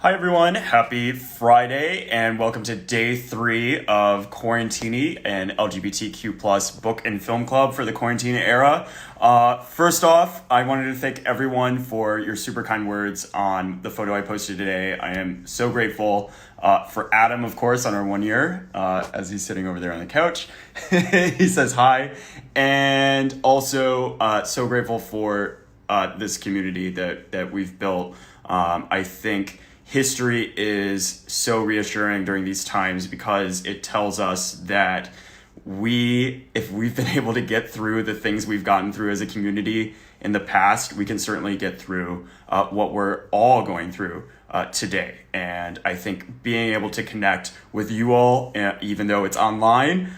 Hi everyone, happy Friday and welcome to day 3 of Quarantini, an LGBTQ plus book and film club for the Quarantini era. First off, I wanted to thank everyone for your super kind words on the photo I posted today. I am so grateful for Adam, of course, on our 1 year, as he's sitting over there on the couch. He says hi, and also so grateful for this community that we've built. I think history is so reassuring during these times because it tells us that if we've been able to get through the things we've gotten through as a community in the past, we can certainly get through what we're all going through today. And I think being able to connect with you all, even though it's online,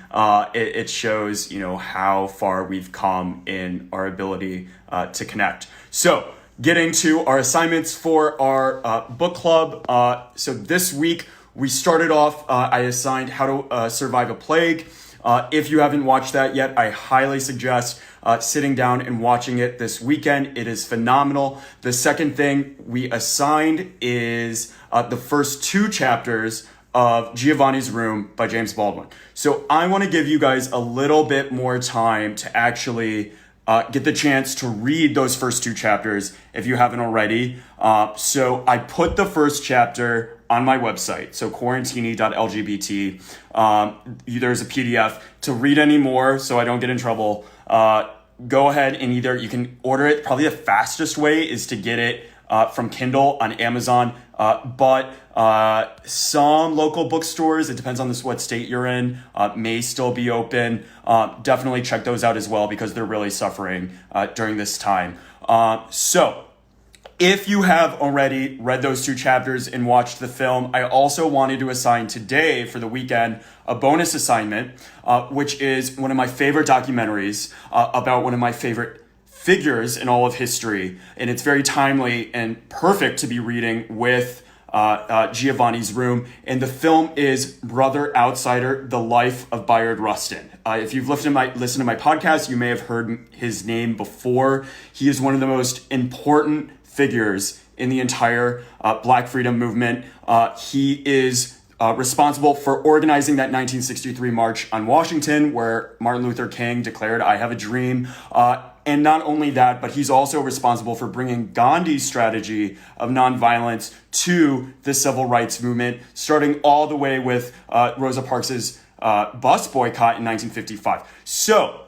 it shows, how far we've come in our ability to connect. So, getting to our assignments for our book club. So this week we started off, I assigned How to Survive a Plague. If you haven't watched that yet, I highly suggest sitting down and watching it this weekend. It is phenomenal. The second thing we assigned is the first 2 chapters of Giovanni's Room by James Baldwin. So I want to give you guys a little bit more time to actually get the chance to read those first 2 chapters if you haven't already. So I put the first chapter on my website, so quarantini.lgbt. There's a PDF to read any more so I don't get in trouble. Go ahead and you can order it. Probably the fastest way is to get it from Kindle on Amazon, but some local bookstores, it depends on what state you're in, may still be open. Definitely check those out as well because they're really suffering during this time. So if you have already read those 2 chapters and watched the film, I also wanted to assign today for the weekend a bonus assignment, which is one of my favorite documentaries about one of my favorite figures in all of history, and it's very timely and perfect to be reading with Giovanni's Room. And the film is Brother Outsider: The Life of Bayard Rustin. If you've listened to my podcast, you may have heard his name before. He is one of the most important figures in the entire Black freedom movement. He is responsible for organizing that 1963 March on Washington, where Martin Luther King declared, "I have a dream." And not only that, but he's also responsible for bringing Gandhi's strategy of nonviolence to the civil rights movement, starting all the way with Rosa Parks' bus boycott in 1955. So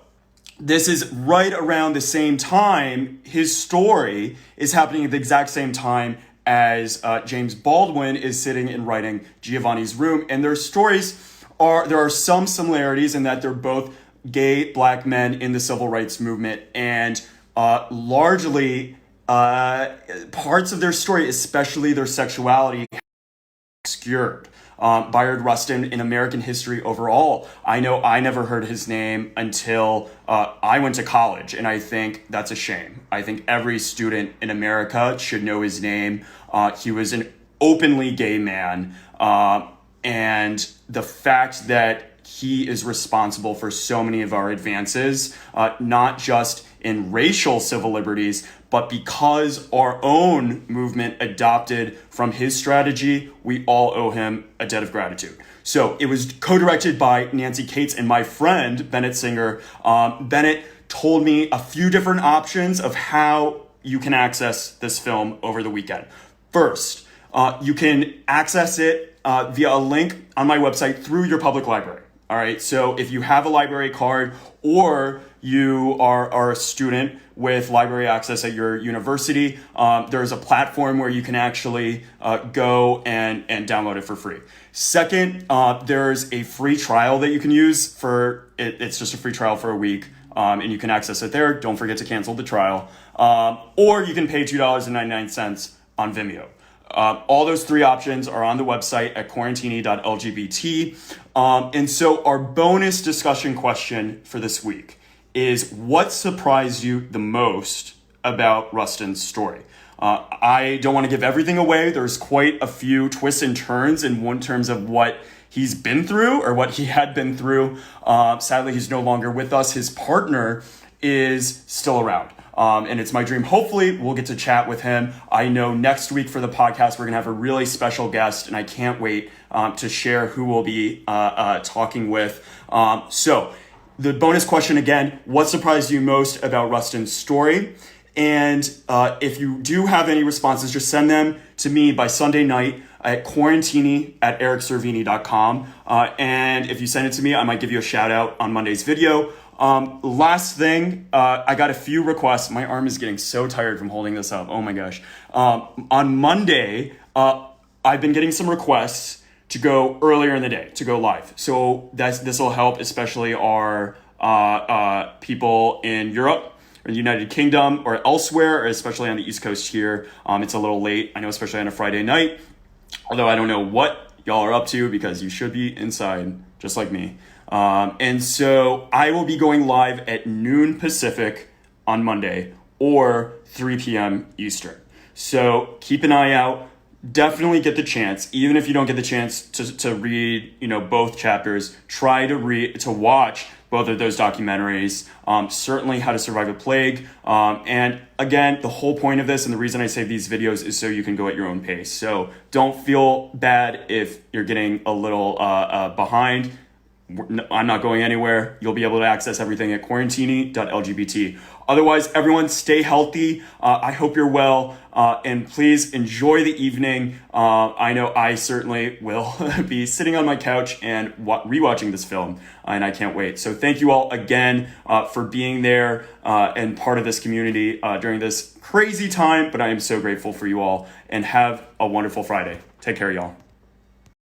this is right around the same time. His story is happening at the exact same time as James Baldwin is sitting and writing Giovanni's Room. And there are some similarities in that they're both gay Black men in the civil rights movement, and largely parts of their story, especially their sexuality, obscured. Bayard Rustin in American history overall, I know I never heard his name until I went to college, and I think that's a shame. I think every student in America should know his name. He was an openly gay man, and the fact that he is responsible for so many of our advances, not just in racial civil liberties, but because our own movement adopted from his strategy, we all owe him a debt of gratitude. So it was co-directed by Nancy Cates and my friend, Bennett Singer. Bennett told me a few different options of how you can access this film over the weekend. First, you can access it via a link on my website through your public library. All right, so if you have a library card or you are a student with library access at your university, there's a platform where you can actually go and download it for free. Second, there's a free trial that you can use for it. It's just a free trial for a week, and you can access it there. Don't forget to cancel the trial. Or you can pay $2.99 on Vimeo. All those 3 options are on the website at quarantini.lgbt. And so our bonus discussion question for this week is, what surprised you the most about Rustin's story? I don't want to give everything away. There's quite a few twists and turns in terms of what he's been through or what he had been through. Sadly, he's no longer with us. His partner is still around. And it's my dream. Hopefully we'll get to chat with him. I know next week for the podcast, we're going to have a really special guest, and I can't wait to share who we'll be talking with. So the bonus question again, what surprised you most about Rustin's story? And if you do have any responses, just send them to me by Sunday night at quarantini@ericservini.com. And if you send it to me, I might give you a shout out on Monday's video. Last thing, I got a few requests. My arm is getting so tired from holding this up. Oh my gosh. On Monday, I've been getting some requests to go earlier in the day, to go live. So this will help, especially our people in Europe, or the United Kingdom, or elsewhere, or especially on the East Coast here. It's a little late, I know, especially on a Friday night. Although I don't know what y'all are up to, because you should be inside, just like me. And so I will be going live at noon Pacific on Monday, or 3 p.m. Eastern. So keep an eye out. Definitely get the chance, even if you don't get the chance to read, both chapters, try to watch both of those documentaries, certainly How to Survive a Plague. And again, the whole point of this and the reason I save these videos is so you can go at your own pace. So don't feel bad if you're getting a little behind. I'm not going anywhere. You'll be able to access everything at quarantini.lgbt. Otherwise, everyone stay healthy. I hope you're well. And please enjoy the evening. I know I certainly will be sitting on my couch and rewatching this film, and I can't wait. So thank you all again for being there and part of this community during this crazy time, but I am so grateful for you all, and have a wonderful Friday. Take care, y'all.